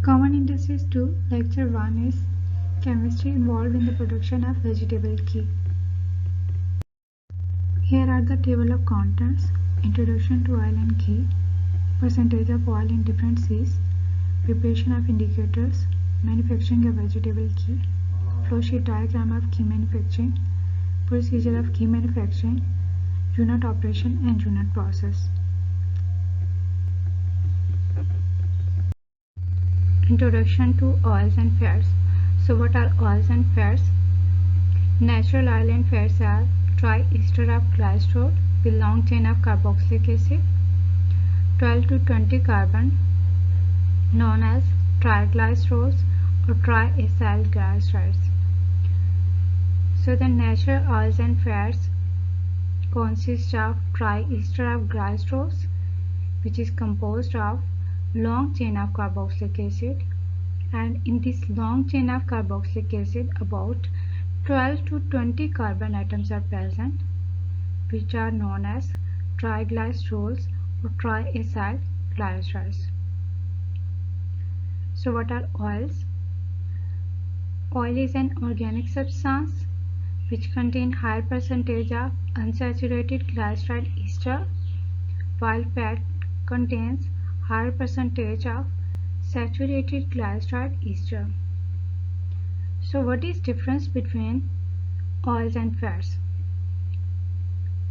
Common indices to lecture 1 is chemistry involved in the production of vegetable ghee. Here are the table of contents: introduction to oil and ghee, percentage of oil in different seeds, preparation of indicators, manufacturing of vegetable ghee, flowsheet diagram of ghee manufacturing, procedure of ghee manufacturing, unit operation and unit process. Introduction to oils and fats. So what are oils and fats? Natural oil and fats are triester of glycerol with long chain of carboxylic acid, 12 to 20 carbon, known as triglycerols or triacyl glycerides. So the natural oils and fats consist of triester of glycerols, which is composed of long chain of carboxylic acid, and in this long chain of carboxylic acid about 12 to 20 carbon atoms are present, which are known as triglycerols or triacyl glycerides. So what are oils? Oil is an organic substance which contains higher percentage of unsaturated glycerol ester, while fat contains higher percentage of saturated glycerol ester. So what is difference between oils and fats?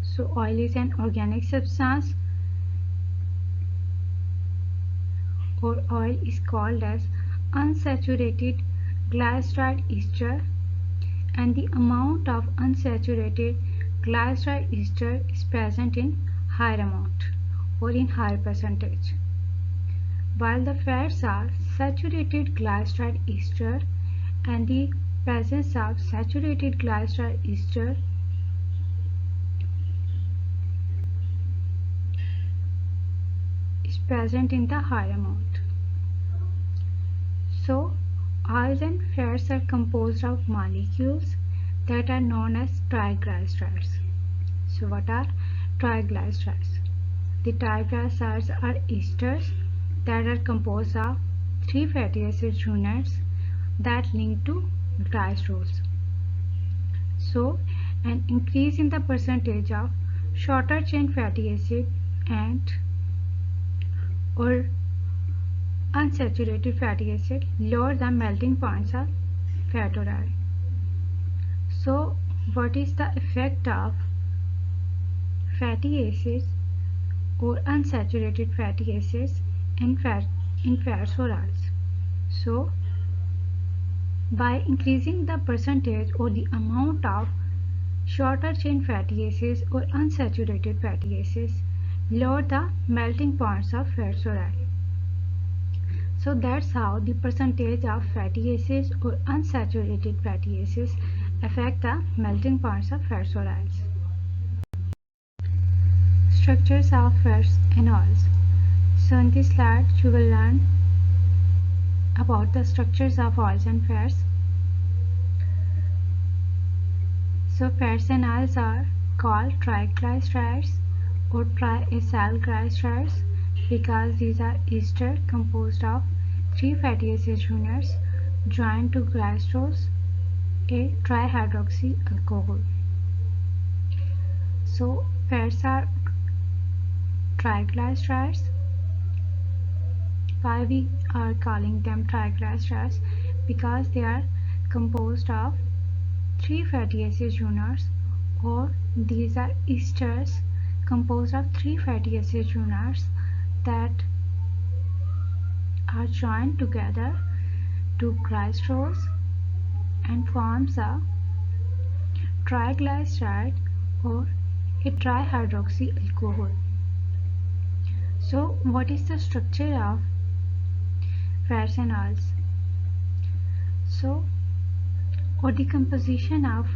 So oil is an organic substance, or oil is called as unsaturated glycerol ester, and the amount of unsaturated glycerol ester is present in higher amount or in higher percentage, while the fats are saturated glycerol ester, and the presence of saturated glycerol ester is present in the higher amount. So oils and fats are composed of molecules that are known as triglycerides. So what are triglycerides? The triglycerides are esters that are composed of 3 fatty acid units that link to glycerols. So an increase in the percentage of shorter chain fatty acid and or unsaturated fatty acid lower the melting points of fat or oil. So what is the effect of fatty acids or unsaturated fatty acids in fats or oils? So by increasing the percentage or the amount of shorter chain fatty acids or unsaturated fatty acids lower the melting points of fats or oil. So that's how the percentage of fatty acids or unsaturated fatty acids affect the melting points of fats or oils. Structures of fats and oils. So in this slide you will learn about the structures of oils and fats. So fats and oils are called triglycerides or triacyl glycerides because these are ester composed of 3 fatty acid units joined to glycerols, a trihydroxy alcohol. So fats are triglycerides. Why we are calling them triglycerides? Because they are composed of 3 fatty acid units, or these are esters composed of 3 fatty acid units that are joined together to glycerols and forms a triglyceride or a trihydroxy alcohol. So what is the structure of fats and oils? So or the composition of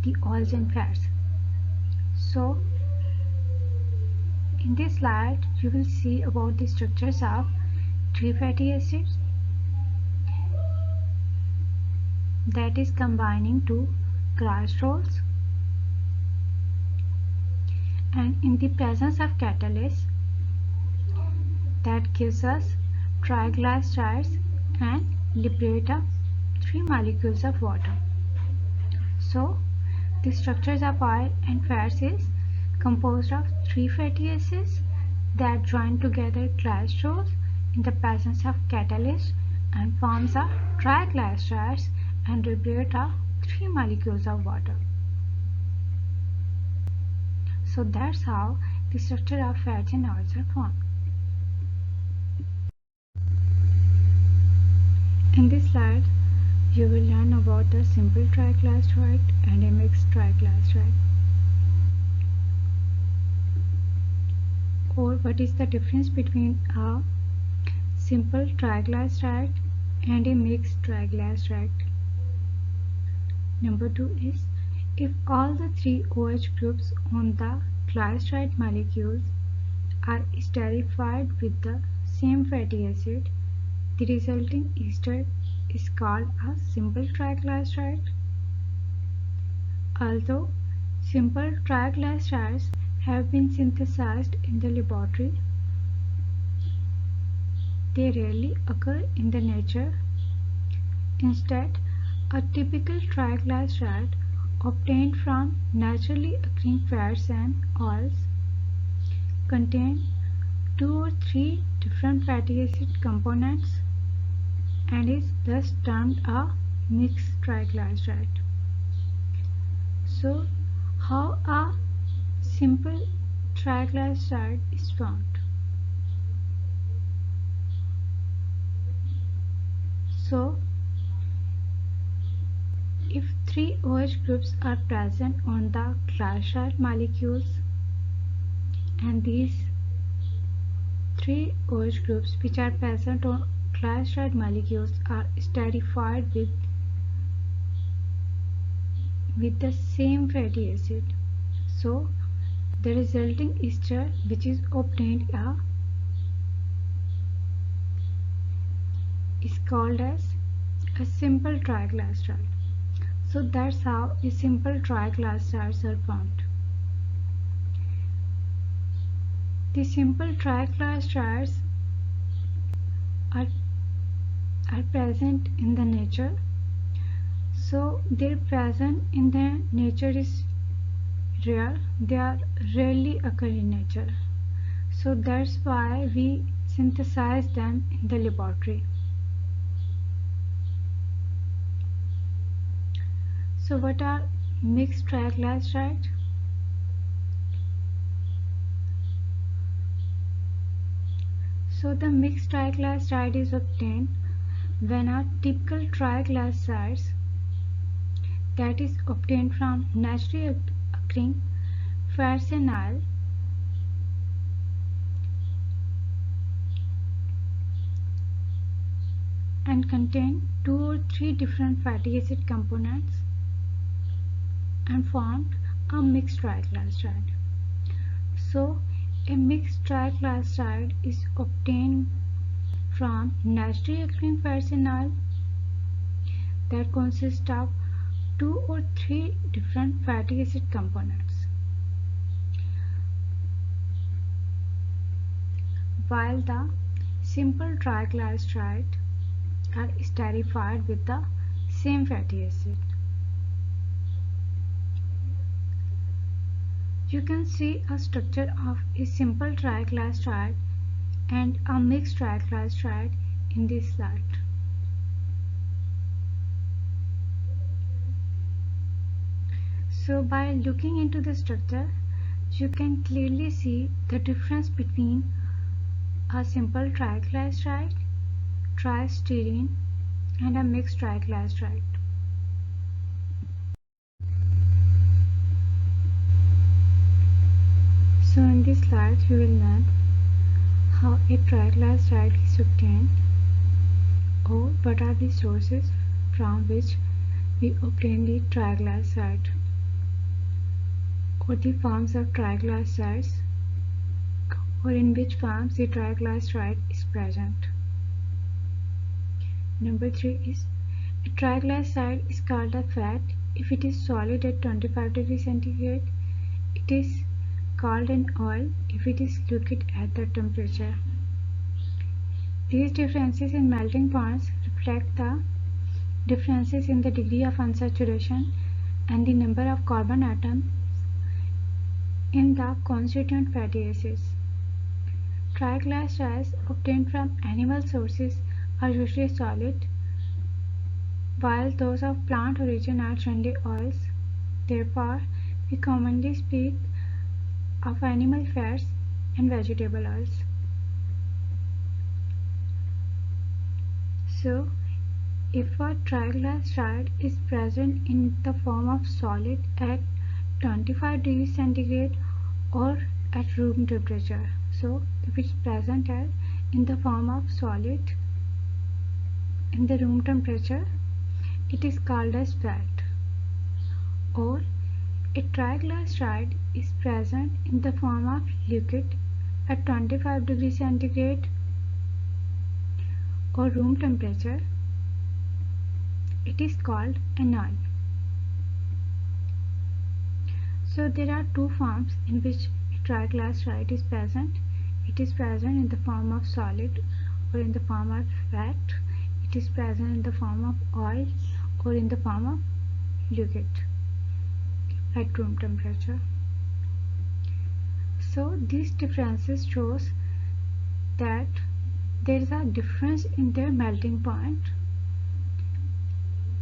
the oils and fats. So in this slide you will see about the structures of 3 fatty acids that is combining to glycerols, and in the presence of catalyst that gives us triglycerides and liberate 3 molecules of water. So, the structures of oil and fats is composed of 3 fatty acids that join together glycerols in the presence of catalyst and forms a triglycerides and liberate 3 molecules of water. So that's how the structure of fats and oils are formed. In this slide, you will learn about a simple triglyceride and a mixed triglyceride. Or what is the difference between a simple triglyceride and a mixed triglyceride? Number 2 is, if all the 3 OH groups on the glyceride molecules are esterified with the same fatty acid, the resulting ester is called a simple triglyceride. Although simple triglycerides have been synthesized in the laboratory, they rarely occur in the nature. Instead, a typical triglyceride obtained from naturally occurring fats and oils contain 2 or 3 different fatty acid components and is thus termed a mixed triglyceride. So, how a simple triglyceride is formed? So, if 3 OH groups are present on the glyceride molecules and these 3 OH groups which are present on glyceride molecules are esterified with the same fatty acid, so the resulting ester which is obtained is called as a simple triglyceride. So that's how a simple triglycerides are formed. The simple triglycerides are present in the nature. So their presence in the nature is rare. They are rarely occur in nature. So that's why we synthesize them in the laboratory. So what are mixed triglycerides? So the mixed triglyceride is obtained when a typical triglycerides that is obtained from naturally occurring fats and oil and contain 2 or 3 different fatty acid components and formed a mixed triglyceride. So a mixed triglyceride is obtained from naturally occurring fats and oil that consist of 2 or 3 different fatty acid components, while the simple triglycerides are esterified with the same fatty acid. You can see a structure of a simple triglyceride and a mixed triglyceride in this slide. So by looking into the structure, you can clearly see the difference between a simple triglyceride, tristyrene, and a mixed triglyceride. So in this slide you will learn how a triglyceride is obtained, or what are the sources from which we obtain the triglyceride, or the forms of triglycerides, or in which forms the triglyceride is present. Number 3 is, a triglyceride is called a fat if it is solid at 25 degrees centigrade. It is called an oil if it is liquid at that temperature. These differences in melting points reflect the differences in the degree of unsaturation and the number of carbon atoms in the constituent fatty acids. Triglycerides obtained from animal sources are usually solid, while those of plant origin are generally oils. Therefore, we commonly speak of animal fats and vegetable oils. So, if a triglyceride is present in the form of solid at 25 degrees centigrade or at room temperature, so if it's present in the form of solid in the room temperature, it is called as fat. Or a triglyceride is present in the form of liquid at 25 degrees centigrade or room temperature, it is called an oil. So there are two forms in which triglyceride is present. It is present in the form of solid or in the form of fat. It is present in the form of oil or in the form of liquid at room temperature. So these differences shows that there is a difference in their melting point,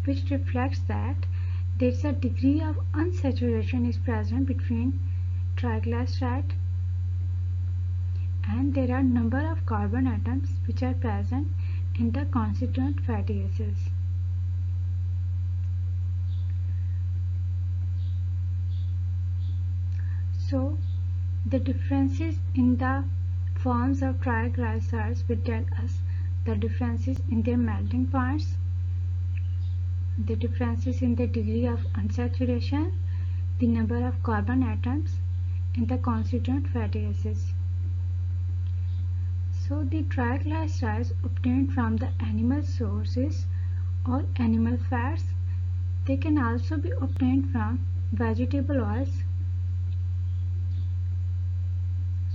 which reflects that there is a degree of unsaturation is present between triglyceride, and there are number of carbon atoms which are present in the constituent fatty acids. So the differences in the forms of triglycerides will tell us the differences in their melting points, the differences in the degree of unsaturation, the number of carbon atoms in the constituent fatty acids. So the triglycerides obtained from the animal sources or animal fats, they can also be obtained from vegetable oils.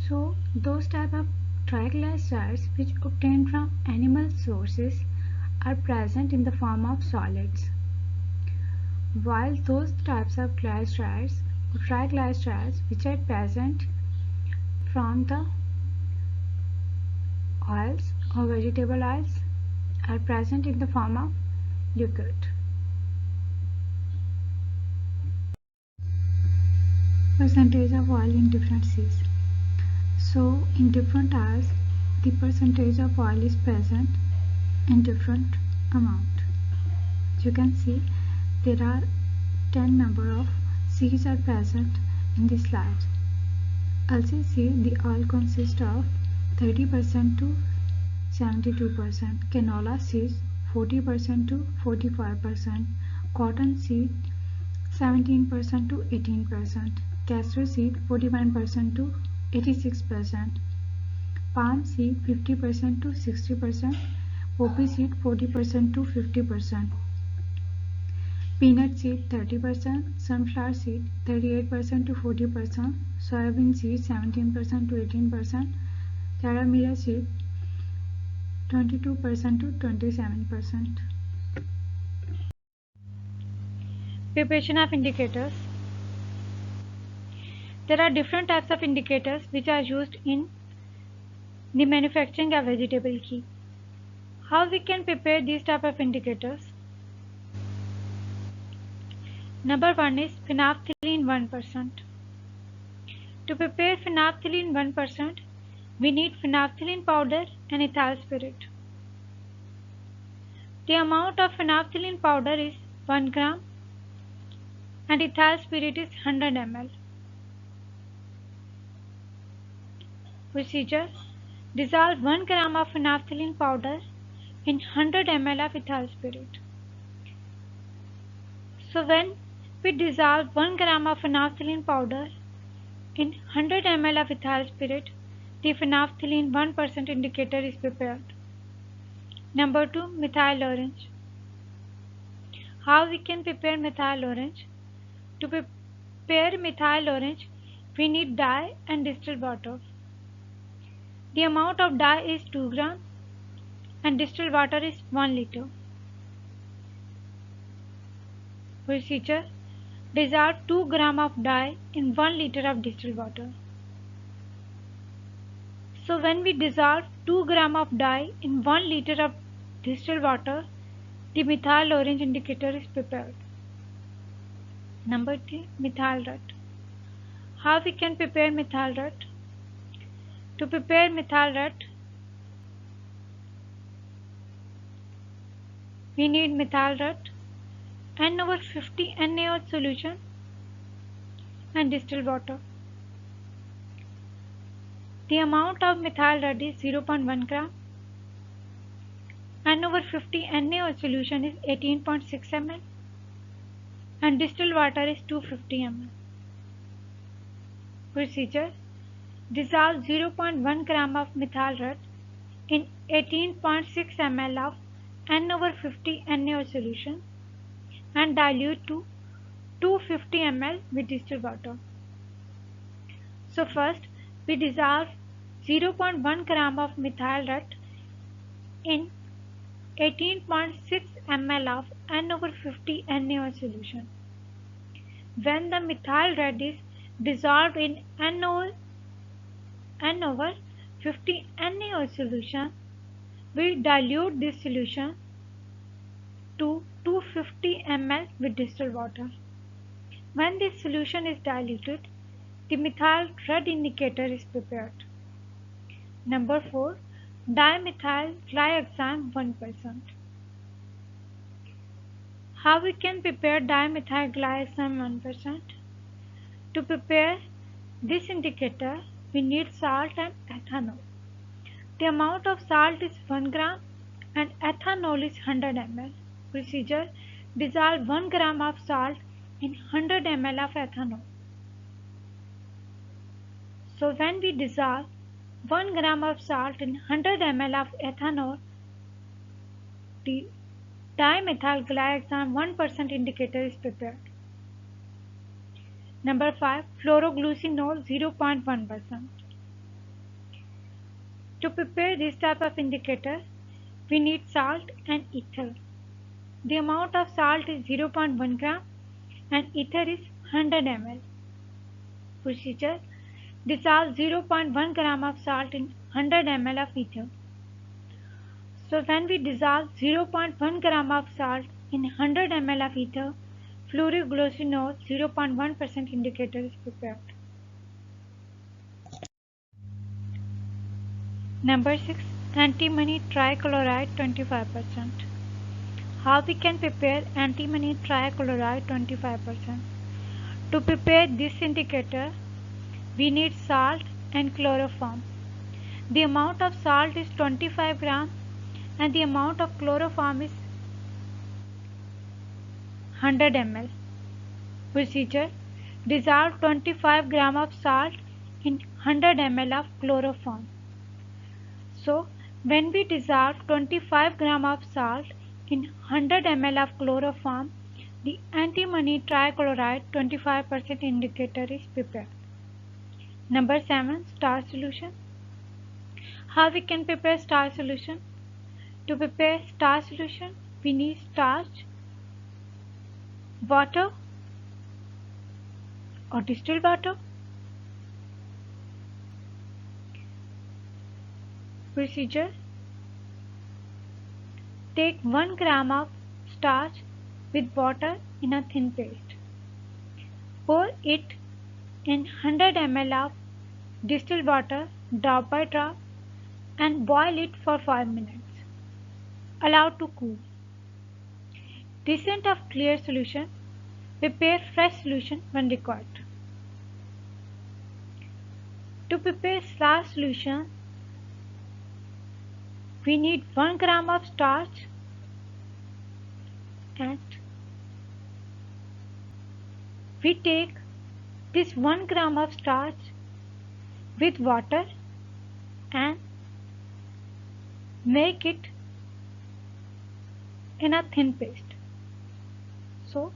So those type of triglycerides which obtained from animal sources are present in the form of solids, while those types of triglycerides which are present from the oils or vegetable oils are present in the form of liquid. Percentage of oil in different seas. So in different oils, the percentage of oil is present in different amount. As you can see, there are 10 number of seeds are present in this slide. Also see the oil consists of 30% to 72%, canola seeds 40% to 45%, cotton seed 17% to 18%, castor seed 41% to 86%, palm seed 50% to 60%, poppy seed 40% to 50%, peanut seed 30%, sunflower seed 38% to 40%, soybean seed 17% to 18%, taramira seed 22% to 27%. Preparation of indicators. There are different types of indicators which are used in the manufacturing of vegetable ghee. How we can prepare these type of indicators? Number 1 is phenolphthalein 1%. To prepare phenolphthalein 1%, we need phenolphthalein powder and ethyl spirit. The amount of phenolphthalein powder is 1 gram and ethyl spirit is 100 ml. Procedure: dissolve 1 gram of phenolphthalein powder in 100 ml of ethyl spirit. So when we dissolve 1 gram of phenolphthalein powder in 100 ml of ethyl spirit, the phenolphthalein 1% indicator is prepared. Number 2, methyl orange. How we can prepare methyl orange? To prepare methyl orange, we need dye and distilled water. The amount of dye is 2 gram and distilled water is 1 liter. Procedure: dissolve 2 grams of dye in 1 liter of distilled water. So when we dissolve 2 grams of dye in 1 liter of distilled water, the methyl orange indicator is prepared. Number 3. Methyl red. How we can prepare methyl red? To prepare methyl red, we need methyl red, N/50 NaOH solution and distilled water. The amount of methyl red is 0.1 gram. N/50 NaOH solution is 18.6 ml and distilled water is 250 ml. Procedure: dissolve 0.1 gram of methyl red in 18.6 ml of N/50 NaOH solution and dilute to 250 ml with distilled water. So first we dissolve 0.1 gram of methyl red in 18.6 ml of N/50 NaOH solution. When the methyl red is dissolved in N/50 NaOH solution, we dilute this solution to 250 ml with distilled water. When this solution is diluted, the methyl red indicator is prepared. Number 4. Dimethyl glyoxime 1%. How we can prepare dimethyl glyoxime 1%? To prepare this indicator, we need salt and ethanol. The amount of salt is 1 gram and ethanol is 100 ml. Procedure: dissolve 1 gram of salt in 100 ml of ethanol. So when we dissolve 1 gram of salt in 100 ml of ethanol, the dimethyl glyoxime 1% indicator is prepared. Number 5. Fluoroglucinol 0.1%. To prepare this type of indicator, we need salt and ether. The amount of salt is 0.1 gram and ether is 100 ml. Procedure: dissolve 0.1 gram of salt in 100 ml of ether. So when we dissolve 0.1 gram of salt in 100 ml of ether, fluoroglucinol 0.1% indicator is prepared. Number 6. Antimony trichloride 25%. How we can prepare antimony trichloride 25%? To prepare this indicator, we need salt and chloroform. The amount of salt is 25 gram and the amount of chloroform is 100 ml. Procedure: dissolve 25 gram of salt in 100 ml of chloroform. So when we dissolve 25 gram of salt in 100 ml of chloroform, the antimony trichloride 25% indicator is prepared. Number 7. Starch solution. How we can prepare starch solution? To prepare starch solution, we need starch, water or distilled water. Procedure: take 1 gram of starch with water in a thin paste. Pour it in 100 ml of distilled water drop by drop and boil it for 5 minutes. Allow to cool. Descent of clear solution. Prepare fresh solution when required. To prepare starch solution, we need 1 gram of starch and we take this 1 gram of starch with water and make it in a thin paste. So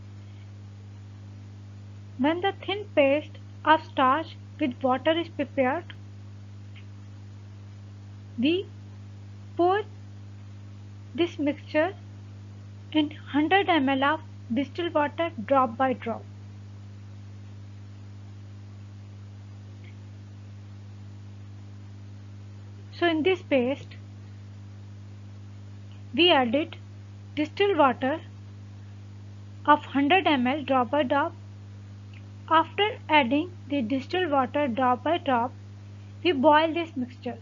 when the thin paste of starch with water is prepared, we pour this mixture in 100 ml of distilled water drop by drop. So in this paste, we added distilled water of 100 ml drop by drop. After adding the distilled water drop by drop, we boil this mixture.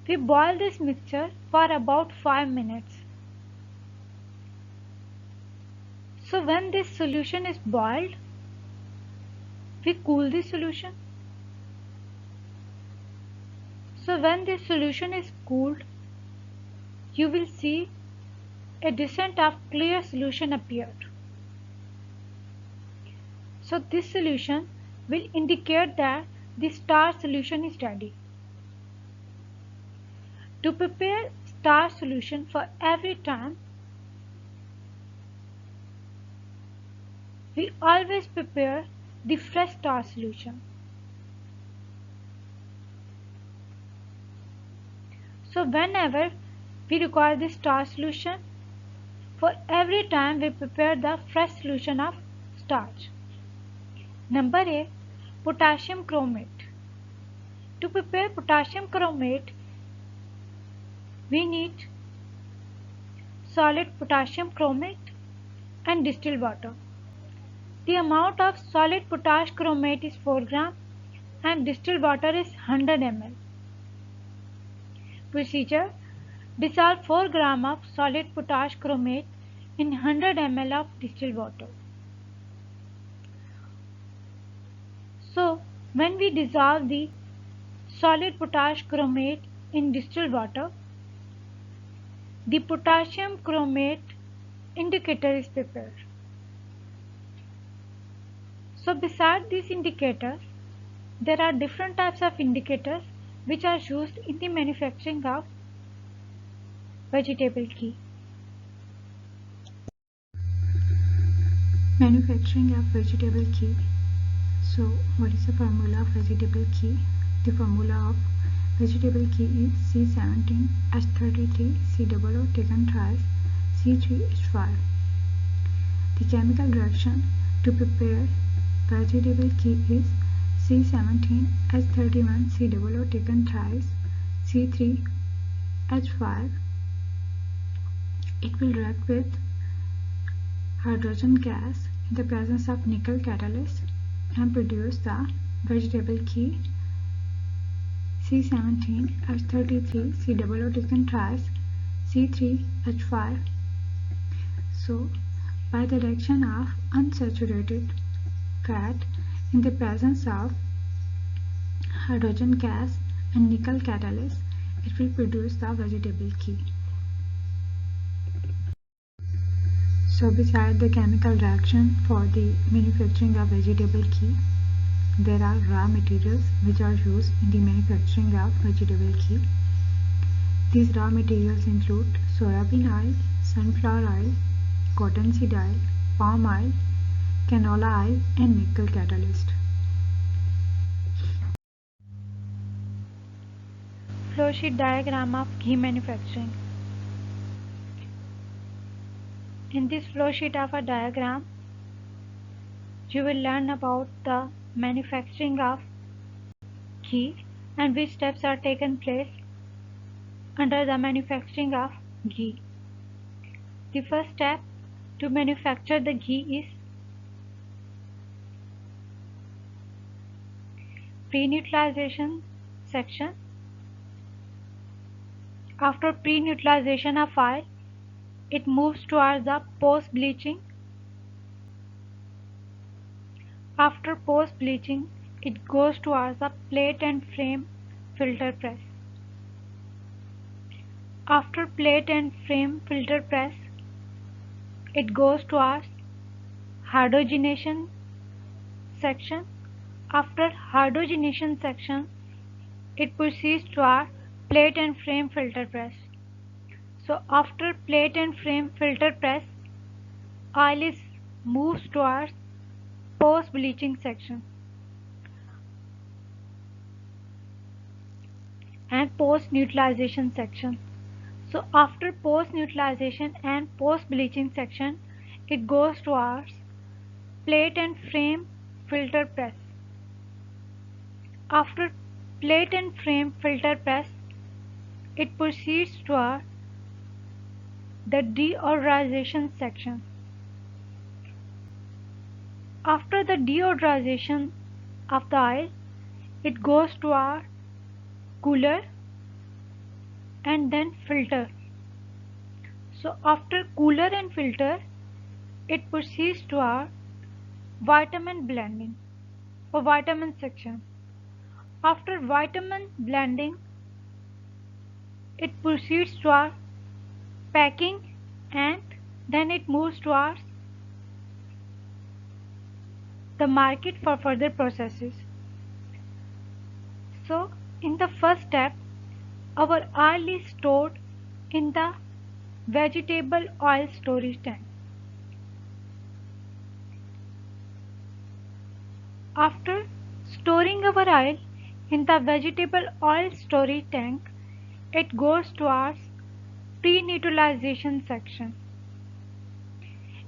We boil this mixture for about 5 minutes. So when this solution is boiled, we cool the solution. So when this solution is cooled, you will see a descent of clear solution appeared. So this solution will indicate that the starch solution is ready. To prepare starch solution for every time, we always prepare the fresh starch solution. So whenever we require the starch solution, for every time we prepare the fresh solution of starch. Number A, potassium chromate. To prepare potassium chromate, we need solid potassium chromate and distilled water. The amount of solid potash chromate is 4 gram and distilled water is 100 ml. Procedure: dissolve 4 gram of solid potash chromate in 100 ml of distilled water. So, when we dissolve the solid potash chromate in distilled water, the potassium chromate indicator is prepared. So beside these indicators, there are different types of indicators which are used in the manufacturing of vegetable ghee. Manufacturing of vegetable ghee. So what is the formula of vegetable ghee? The formula of vegetable ghee is C17H33COO taken thrice C3H5. The chemical reaction to prepare vegetable ghee is C17H31COO taken thrice C3H5. It will react with hydrogen gas in the presence of nickel catalyst and produce the vegetable ghee C17H33COO taken thrice C3H5. So, by the reaction of unsaturated fat in the presence of hydrogen gas and nickel catalyst, it will produce the vegetable ghee. So beside the chemical reaction for the manufacturing of vegetable ghee, there are raw materials which are used in the manufacturing of vegetable ghee. These raw materials include soybean oil, sunflower oil, cottonseed oil, palm oil, canola oil and nickel catalyst. Flowsheet diagram of ghee manufacturing. In this flowsheet of a diagram, you will learn about the manufacturing of ghee and which steps are taken place under the manufacturing of ghee. The first step to manufacture the ghee is pre-neutralization section. After pre-neutralization of oil, it moves towards the post-bleaching. After post-bleaching, it goes towards the plate and frame filter press. After plate and frame filter press, it goes towards hydrogenation section. After hydrogenation section, it proceeds to our plate and frame filter press. So after plate and frame filter press, oil is moves towards post bleaching section and post neutralization section. So after post neutralization and post bleaching section, it goes towards plate and frame filter press. After plate and frame filter press, it proceeds toward the deodorization section. After the deodorization of the oil, it goes to our cooler and then filter. So after cooler and filter, it proceeds to our vitamin blending or vitamin section. After vitamin blending, it proceeds to our packing and then it moves towards the market for further processes. So in the first step, our oil is stored in the vegetable oil storage tank. After storing our oil in the vegetable oil storage tank, it goes towards pre-neutralization section.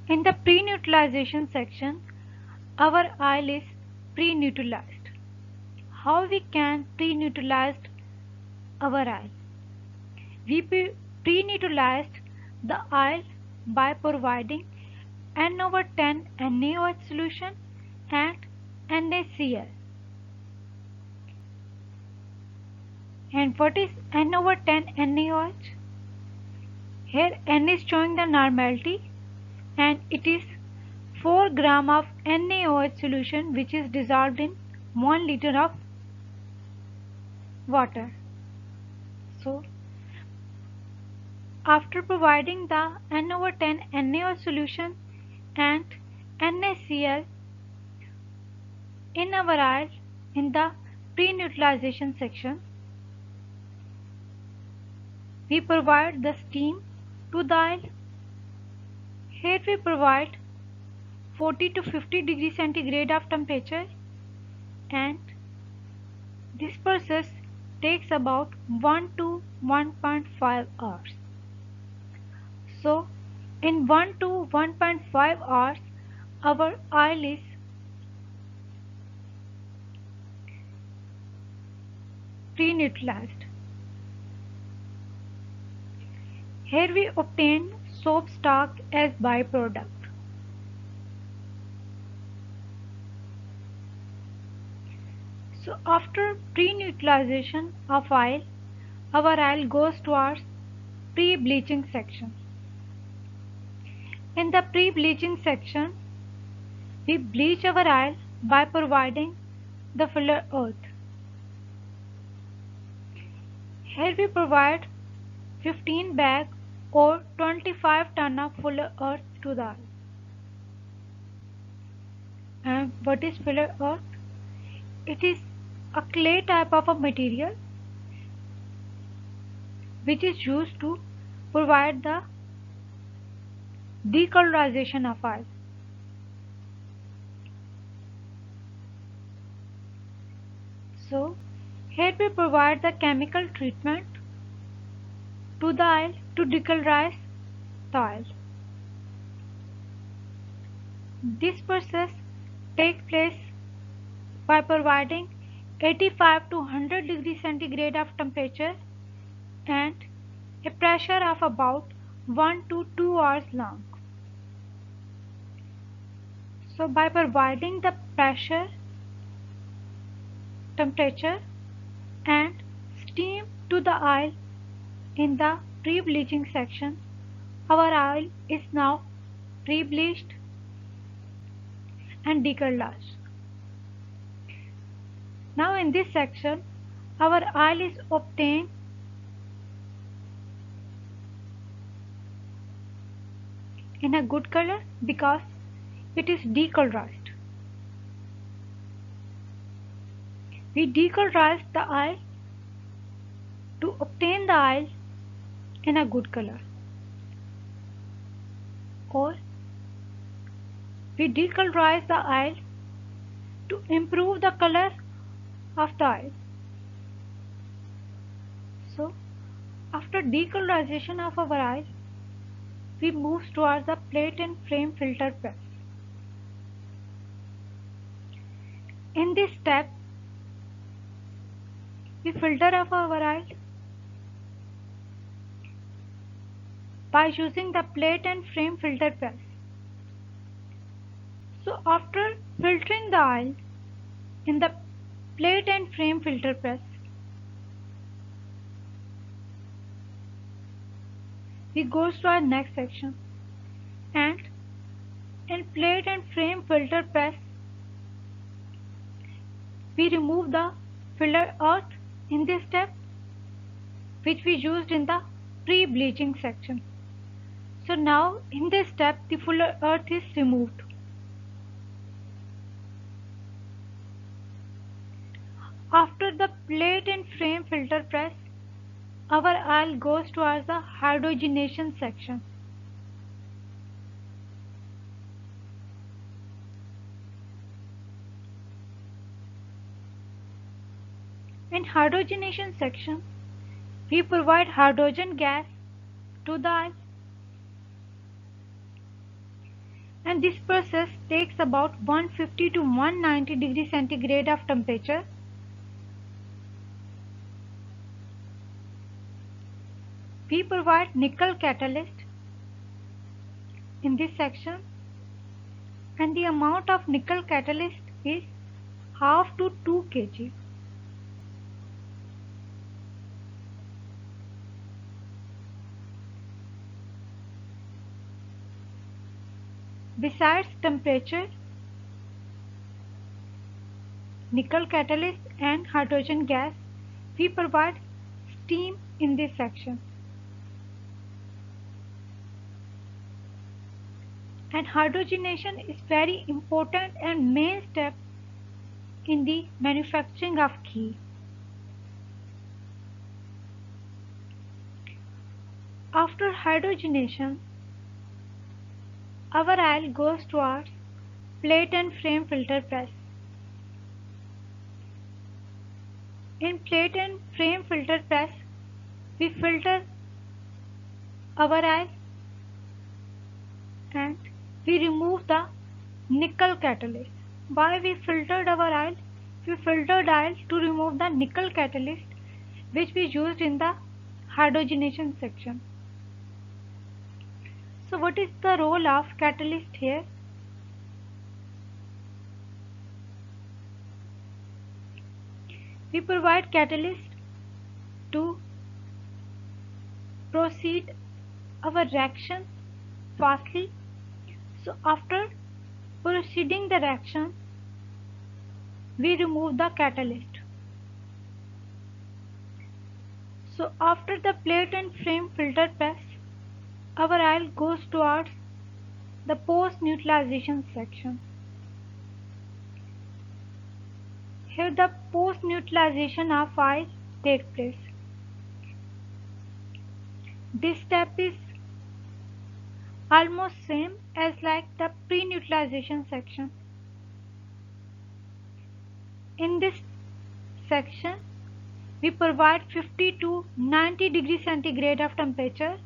In the pre-neutralization section, our oil is pre-neutralized. How we can pre-neutralize our oil? We pre-neutralized the oil by providing N/10 NaOH solution and NaCl. And what is N/10 NaOH? Here N is showing the normality and it is 4 gram of NaOH solution which is dissolved in 1 liter of water. So after providing the N/10 NaOH solution and NaCl in our oil in the pre-neutralization section, we provide the steam to the oil. Here we provide 40 to 50 degree centigrade of temperature and this process takes about 1 to 1.5 hours. So in 1 to 1.5 hours our oil is pre-neutralized. Here we obtain soap stock as byproduct. So after pre-neutralization of oil, our oil goes towards pre-bleaching section. In the pre-bleaching section, we bleach our oil by providing the fuller earth. Here we provide 15 bag or 25 ton of fuller earth to the oil. And what is fuller earth? It is a clay type of a material which is used to provide the decolorization of oil. So here we provide the chemical treatment to the oil to decolorize the oil. This process takes place by providing 85 to 100 degree centigrade of temperature and a pressure of about 1 to 2 hours long. So by providing the pressure, temperature and steam to the oil in the pre-bleaching section, our oil is now pre-bleached and decolorized. Now in this section, our oil is obtained in a good color because it is decolorized. We decolorize the oil to obtain the oil in a good color, or we decolorize the oil to improve the color of the oil. So after after decolorization of our oil, we move towards the plate and frame filter press. In this step, we filter off our oil by using the plate and frame filter press. So after filtering the oil in the plate and frame filter press, we go to our next section, and in plate and frame filter press, we remove the filler earth in this step, which we used in the pre-bleaching section. So now in this step, the filler earth is removed. After the plate and frame filter press, our oil goes towards the hydrogenation section. In hydrogenation section, we provide hydrogen gas to the oil, and this process takes about 150 to 190 degrees centigrade of temperature. We provide nickel catalyst in this section, and the amount of nickel catalyst is half to 2 kg. Besides temperature, nickel catalyst and hydrogen gas, we provide steam in this section. And hydrogenation is very important and main step in the manufacturing of ghee. After hydrogenation, our oil goes towards plate and frame filter press. In plate and frame filter press, we filter our oil and we remove the nickel catalyst. Why we filtered our oil? We filtered oil to remove the nickel catalyst, which we used in the hydrogenation section. So what is the role of catalyst here? We provide catalyst to proceed our reaction fastly. So after proceeding the reaction, we remove the catalyst. So after the plate and frame filter press, our oil goes towards the post-neutralization section. Here the post-neutralization of oil takes place. This step is almost same as like the pre-neutralization section. In this section, we provide 50 to 90 degrees centigrade of temperature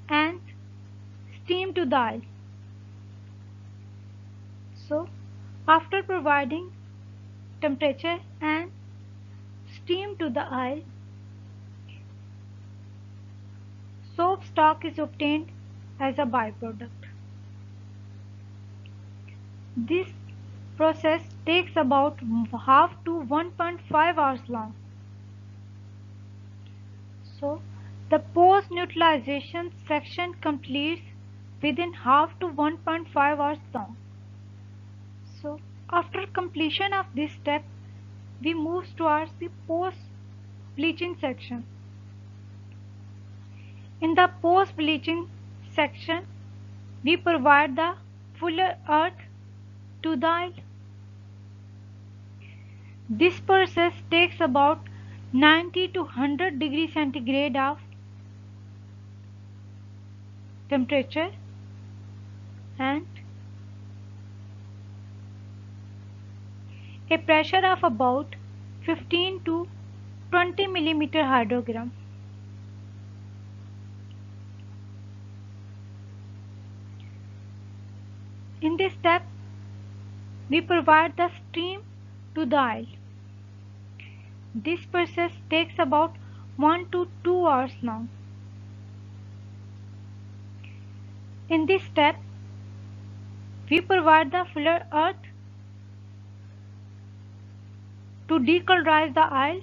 and steam to the oil. So after providing temperature and steam to the oil, soap stock is obtained as a byproduct. This process takes about half to 1.5 hours long. So the post-neutralization section completes within half to 1.5 hours long. So after completion of this step, we move towards the post-bleaching section. In the post-bleaching section, we provide the fuller earth to the oil. This process takes about 90 to 100 degrees centigrade of temperature and a pressure of about 15 to 20 millimeter hydrogram. In this step, we provide the steam to the oil. This process takes about 1 to 2 hours long. In this step, we provide the fuller earth to decolorize the oil.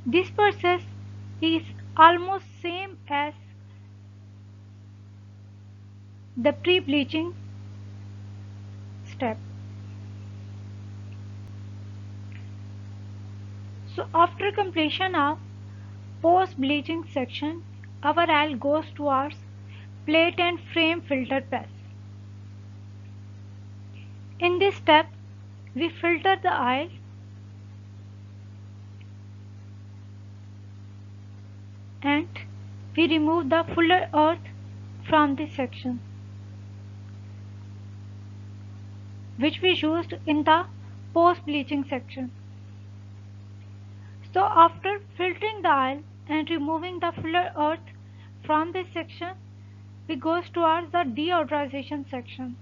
This process is almost same as the pre-bleaching step. So after completion of post-bleaching section, our oil goes towards plate and frame filter press. In this step, we filter the oil and we remove the fuller earth from this section, which we used in the post-bleaching section. So after filtering the oil and removing the fuller earth from this section, we goes towards the deodorization section.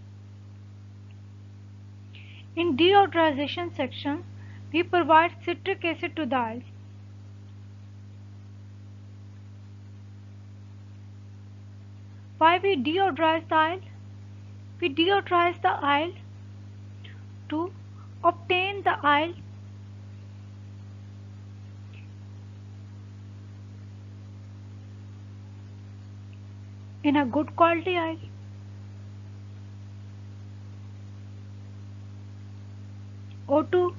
In deodorization section, we provide citric acid to the oil. Why we deodorize the oil? We deodorize the oil to obtain the oil in a good quality oil. Or to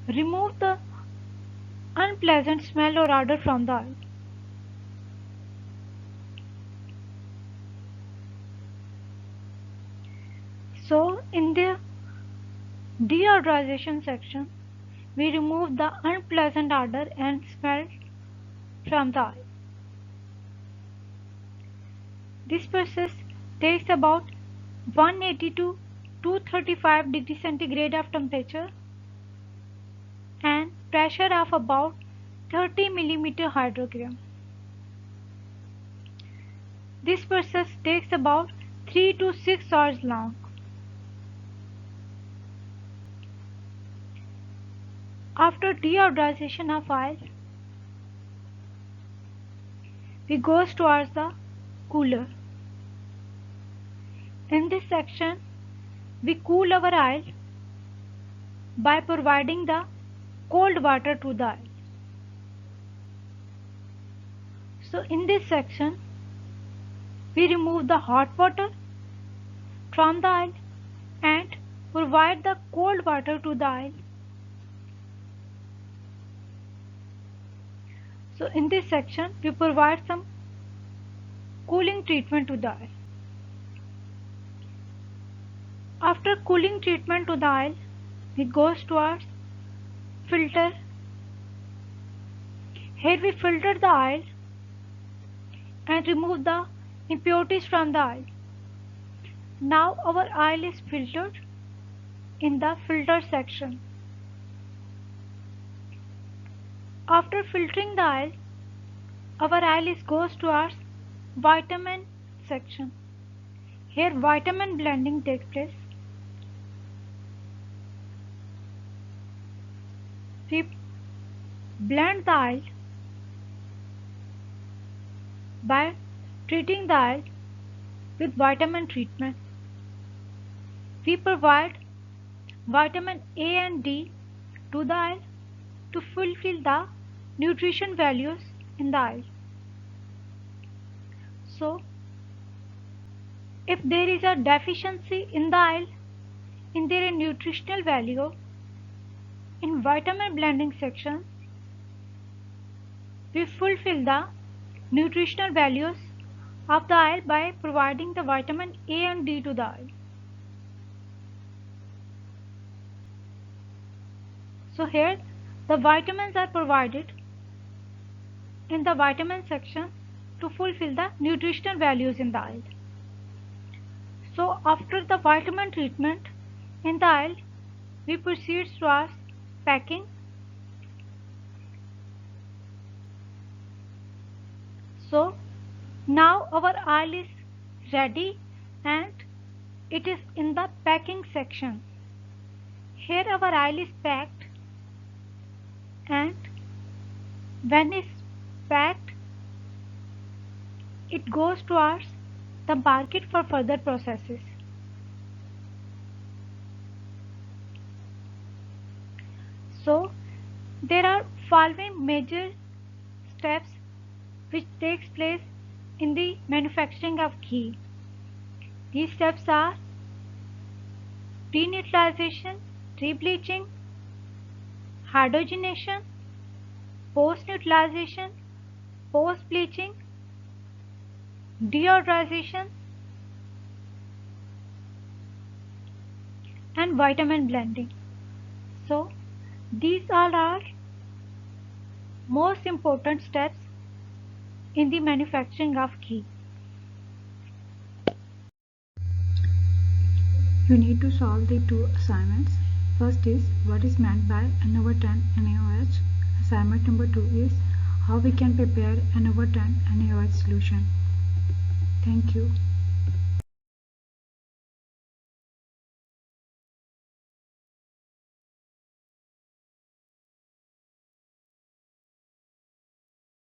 remove the unpleasant smell or odor from the oil. So in the deodorization section, we remove the unpleasant odor and smell from the oil. This process takes about 180 to 235 degrees centigrade of temperature and pressure of about 30 millimeter hydrogram. This process takes about 3 to 6 hours long. After deodorization of oil, we goes towards the cooler. In this section, we cool our oil by providing the cold water to the oil. So in this section, we remove the hot water from the oil and provide the cold water to the oil. So in this section, we provide some cooling treatment to the oil. After cooling treatment to the oil, we goes towards filter. Here we filter the oil and remove the impurities from the oil. Now our oil is filtered in the filter section. After filtering the oil, our oil goes towards vitamin section. Here vitamin blending takes place. We blend the oil by treating the oil with vitamin treatment. We provide vitamin A and D to the oil to fulfill the nutrition values in the oil. So, if there is a deficiency in the oil, in their nutritional value, in vitamin blending section, we fulfill the nutritional values of the oil by providing the vitamin A and D to the oil. So here the vitamins are provided in the vitamin section to fulfill the nutritional values in the oil. So after the vitamin treatment in the oil, we proceed towards packing. So now our oil is ready and it is in the packing section. Here our oil is packed, and when it's packed, it goes towards the market for further processes. So there are following major steps which takes place in the manufacturing of ghee. These steps are pre-neutralization, rebleaching, hydrogenation, post-neutralization, post-bleaching, deodorization, and vitamin blending. So these all are most important steps in the manufacturing of ghee. You need to solve the two assignments. First is what is meant by N/10 NaOH. Assignment number 2 is how we can prepare N/10 NaOH solution. Thank you.